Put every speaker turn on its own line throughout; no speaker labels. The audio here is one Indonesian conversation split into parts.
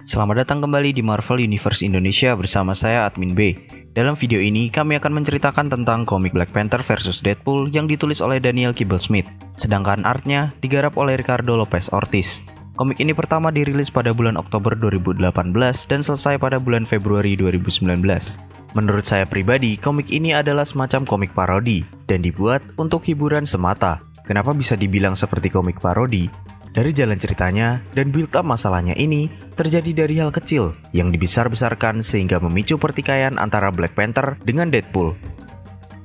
Selamat datang kembali di Marvel Universe Indonesia bersama saya Admin B. Dalam video ini kami akan menceritakan tentang komik Black Panther vs Deadpool yang ditulis oleh Daniel Kibblesmith, sedangkan artnya digarap oleh Ricardo Lopez Ortiz. Komik ini pertama dirilis pada bulan Oktober 2018 dan selesai pada bulan Februari 2019. Menurut saya pribadi, komik ini adalah semacam komik parodi dan dibuat untuk hiburan semata. Kenapa bisa dibilang seperti komik parodi? Dari jalan ceritanya dan build up masalahnya ini terjadi dari hal kecil yang dibesar-besarkan sehingga memicu pertikaian antara Black Panther dengan Deadpool.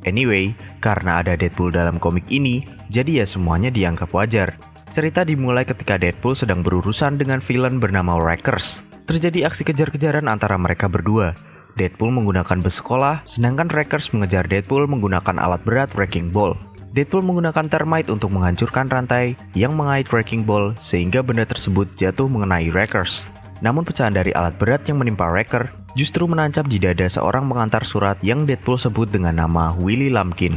Anyway, karena ada Deadpool dalam komik ini, jadi ya semuanya dianggap wajar. Cerita dimulai ketika Deadpool sedang berurusan dengan villain bernama Wreckers. Terjadi aksi kejar-kejaran antara mereka berdua. Deadpool menggunakan bus sekolah, sedangkan Wreckers mengejar Deadpool menggunakan alat berat Wrecking Ball. Deadpool menggunakan termite untuk menghancurkan rantai yang mengait Wrecking Ball sehingga benda tersebut jatuh mengenai Wreckers. Namun pecahan dari alat berat yang menimpa Wrecker justru menancap di dada seorang pengantar surat yang Deadpool sebut dengan nama Willie Lumpkin.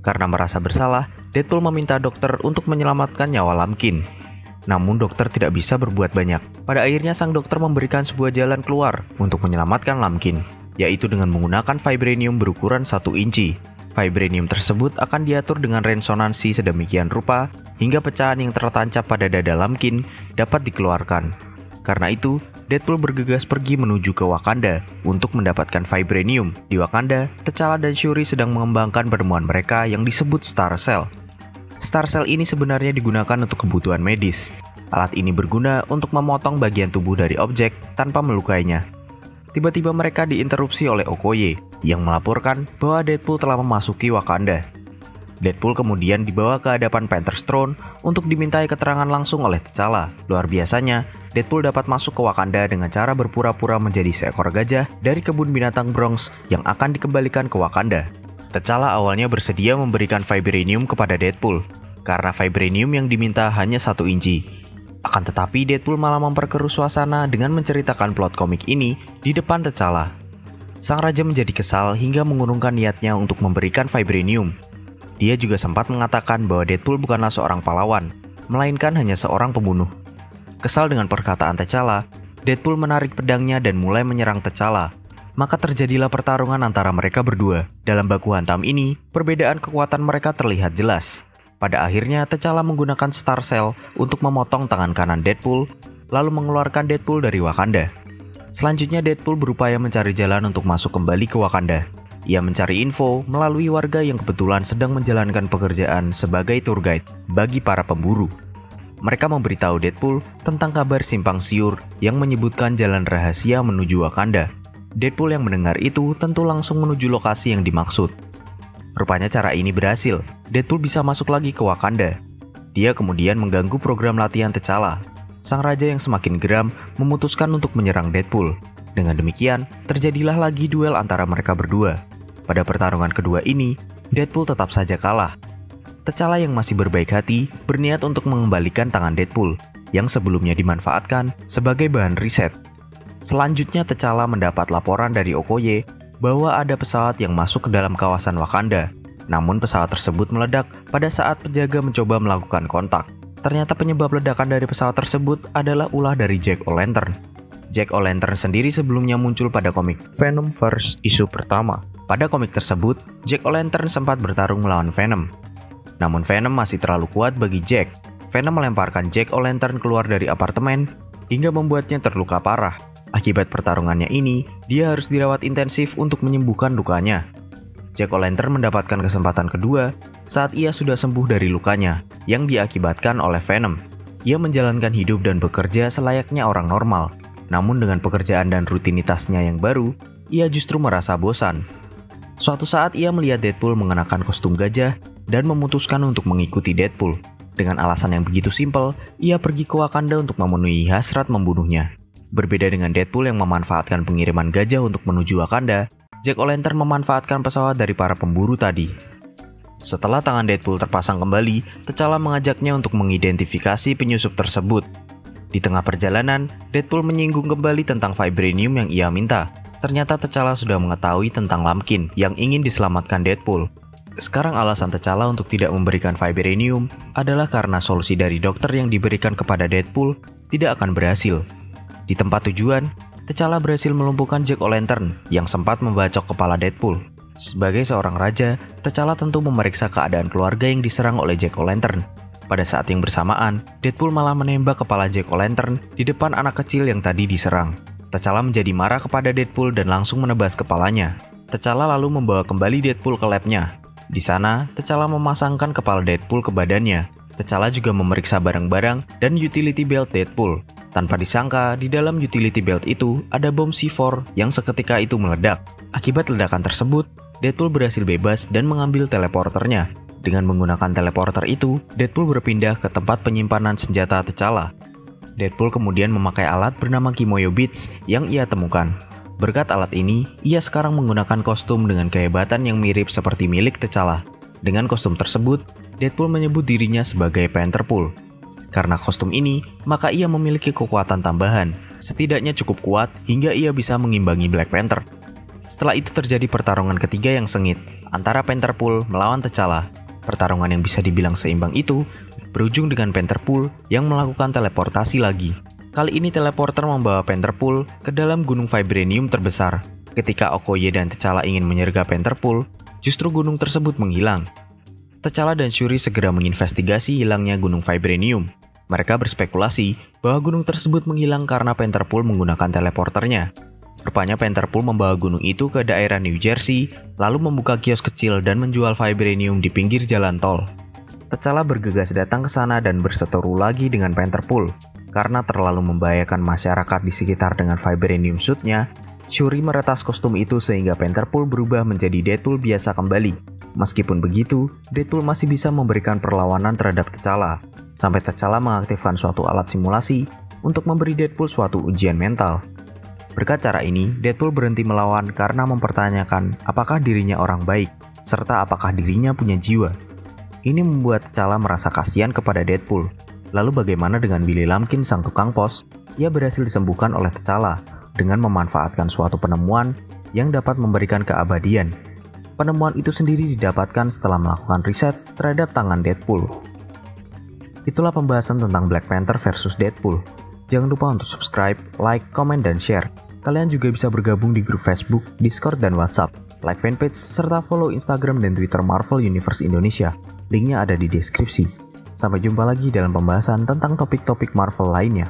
Karena merasa bersalah, Deadpool meminta dokter untuk menyelamatkan nyawa Lumpkin. Namun dokter tidak bisa berbuat banyak. Pada akhirnya sang dokter memberikan sebuah jalan keluar untuk menyelamatkan Lumpkin, yaitu dengan menggunakan vibranium berukuran 1 inci. Vibranium tersebut akan diatur dengan resonansi sedemikian rupa hingga pecahan yang tertancap pada dada Lumpkin dapat dikeluarkan. Karena itu, Deadpool bergegas pergi menuju ke Wakanda untuk mendapatkan vibranium. Di Wakanda, T'Challa dan Shuri sedang mengembangkan penemuan mereka yang disebut Star Cell. Star Cell ini sebenarnya digunakan untuk kebutuhan medis. Alat ini berguna untuk memotong bagian tubuh dari objek tanpa melukainya. Tiba-tiba mereka diinterupsi oleh Okoye yang melaporkan bahwa Deadpool telah memasuki Wakanda. Deadpool kemudian dibawa ke hadapan Panther's Throne untuk dimintai keterangan langsung oleh T'Challa. Luar biasanya, Deadpool dapat masuk ke Wakanda dengan cara berpura-pura menjadi seekor gajah dari kebun binatang Bronx yang akan dikembalikan ke Wakanda. T'Challa awalnya bersedia memberikan vibranium kepada Deadpool, karena vibranium yang diminta hanya 1 inci. Akan tetapi Deadpool malah memperkeruh suasana dengan menceritakan plot komik ini di depan T'Challa. Sang raja menjadi kesal hingga mengurungkan niatnya untuk memberikan vibranium. Dia juga sempat mengatakan bahwa Deadpool bukanlah seorang pahlawan, melainkan hanya seorang pembunuh. Kesal dengan perkataan T'Challa, Deadpool menarik pedangnya dan mulai menyerang T'Challa. Maka terjadilah pertarungan antara mereka berdua. Dalam baku hantam ini, perbedaan kekuatan mereka terlihat jelas. Pada akhirnya, T'Challa menggunakan Star Cell untuk memotong tangan kanan Deadpool, lalu mengeluarkan Deadpool dari Wakanda. Selanjutnya, Deadpool berupaya mencari jalan untuk masuk kembali ke Wakanda. Ia mencari info melalui warga yang kebetulan sedang menjalankan pekerjaan sebagai tour guide bagi para pemburu. Mereka memberitahu Deadpool tentang kabar simpang siur yang menyebutkan jalan rahasia menuju Wakanda. Deadpool yang mendengar itu tentu langsung menuju lokasi yang dimaksud. Rupanya cara ini berhasil. Deadpool bisa masuk lagi ke Wakanda. Dia kemudian mengganggu program latihan T'Challa. Sang raja yang semakin geram memutuskan untuk menyerang Deadpool. Dengan demikian, terjadilah lagi duel antara mereka berdua. Pada pertarungan kedua ini, Deadpool tetap saja kalah. T'Challa yang masih berbaik hati berniat untuk mengembalikan tangan Deadpool yang sebelumnya dimanfaatkan sebagai bahan riset. Selanjutnya T'Challa mendapat laporan dari Okoye bahwa ada pesawat yang masuk ke dalam kawasan Wakanda. Namun pesawat tersebut meledak pada saat penjaga mencoba melakukan kontak. Ternyata penyebab ledakan dari pesawat tersebut adalah ulah dari Jack O'Lantern. Jack O'Lantern sendiri sebelumnya muncul pada komik Venom First isu pertama. Pada komik tersebut, Jack O'Lantern sempat bertarung melawan Venom. Namun Venom masih terlalu kuat bagi Jack. Venom melemparkan Jack O'Lantern keluar dari apartemen hingga membuatnya terluka parah. Akibat pertarungannya ini, dia harus dirawat intensif untuk menyembuhkan lukanya. Jack O'Lantern mendapatkan kesempatan kedua saat ia sudah sembuh dari lukanya yang diakibatkan oleh Venom. Ia menjalankan hidup dan bekerja selayaknya orang normal. Namun dengan pekerjaan dan rutinitasnya yang baru, ia justru merasa bosan. Suatu saat ia melihat Deadpool mengenakan kostum gajah dan memutuskan untuk mengikuti Deadpool. Dengan alasan yang begitu simpel, ia pergi ke Wakanda untuk memenuhi hasrat membunuhnya. Berbeda dengan Deadpool yang memanfaatkan pengiriman gajah untuk menuju Wakanda, Jack O'Lantern memanfaatkan pesawat dari para pemburu tadi. Setelah tangan Deadpool terpasang kembali, T'Challa mengajaknya untuk mengidentifikasi penyusup tersebut. Di tengah perjalanan, Deadpool menyinggung kembali tentang vibranium yang ia minta. Ternyata T'Challa sudah mengetahui tentang Lumpkin yang ingin diselamatkan Deadpool. Sekarang alasan T'Challa untuk tidak memberikan vibranium adalah karena solusi dari dokter yang diberikan kepada Deadpool tidak akan berhasil. Di tempat tujuan, T'Challa berhasil melumpuhkan Jack O'Lantern yang sempat membacok kepala Deadpool. Sebagai seorang raja, T'Challa tentu memeriksa keadaan keluarga yang diserang oleh Jack O'Lantern. Pada saat yang bersamaan, Deadpool malah menembak kepala Jack O'Lantern di depan anak kecil yang tadi diserang. T'Challa menjadi marah kepada Deadpool dan langsung menebas kepalanya. T'Challa lalu membawa kembali Deadpool ke labnya. Di sana, T'Challa memasangkan kepala Deadpool ke badannya. T'Challa juga memeriksa barang-barang dan utility belt Deadpool. Tanpa disangka, di dalam utility belt itu ada bom C4 yang seketika itu meledak. Akibat ledakan tersebut, Deadpool berhasil bebas dan mengambil teleporternya. Dengan menggunakan teleporter itu, Deadpool berpindah ke tempat penyimpanan senjata T'Challa. Deadpool kemudian memakai alat bernama Kimoyo Beats yang ia temukan. Berkat alat ini, ia sekarang menggunakan kostum dengan kehebatan yang mirip seperti milik T'Challa. Dengan kostum tersebut, Deadpool menyebut dirinya sebagai Pantherpool. Karena kostum ini, maka ia memiliki kekuatan tambahan, setidaknya cukup kuat hingga ia bisa mengimbangi Black Panther. Setelah itu terjadi pertarungan ketiga yang sengit, antara Pantherpool melawan T'Challa. Pertarungan yang bisa dibilang seimbang itu, berujung dengan Pantherpool yang melakukan teleportasi lagi. Kali ini teleporter membawa Pantherpool ke dalam gunung vibranium terbesar. Ketika Okoye dan T'Challa ingin menyergap Pantherpool, justru gunung tersebut menghilang. T'Challa dan Shuri segera menginvestigasi hilangnya gunung vibranium. Mereka berspekulasi bahwa gunung tersebut menghilang karena Pantherpool menggunakan teleporternya. Rupanya Pantherpool membawa gunung itu ke daerah New Jersey, lalu membuka kios kecil dan menjual vibranium di pinggir jalan tol. T'Challa bergegas datang ke sana dan berseteru lagi dengan Pantherpool. Karena terlalu membahayakan masyarakat di sekitar dengan vibranium suit-nya, Shuri meretas kostum itu sehingga Pantherpool berubah menjadi Deadpool biasa kembali. Meskipun begitu, Deadpool masih bisa memberikan perlawanan terhadap T'Challa, sampai T'Challa mengaktifkan suatu alat simulasi untuk memberi Deadpool suatu ujian mental. Berkat cara ini, Deadpool berhenti melawan karena mempertanyakan apakah dirinya orang baik, serta apakah dirinya punya jiwa. Ini membuat T'Challa merasa kasihan kepada Deadpool. Lalu bagaimana dengan Billy Lumpkin sang tukang pos? Ia berhasil disembuhkan oleh T'Challa dengan memanfaatkan suatu penemuan yang dapat memberikan keabadian. Penemuan itu sendiri didapatkan setelah melakukan riset terhadap tangan Deadpool. Itulah pembahasan tentang Black Panther versus Deadpool. Jangan lupa untuk subscribe, like, komen, dan share. Kalian juga bisa bergabung di grup Facebook, Discord, dan WhatsApp. Like fanpage, serta follow Instagram dan Twitter Marvel Universe Indonesia. Linknya ada di deskripsi. Sampai jumpa lagi dalam pembahasan tentang topik-topik Marvel lainnya.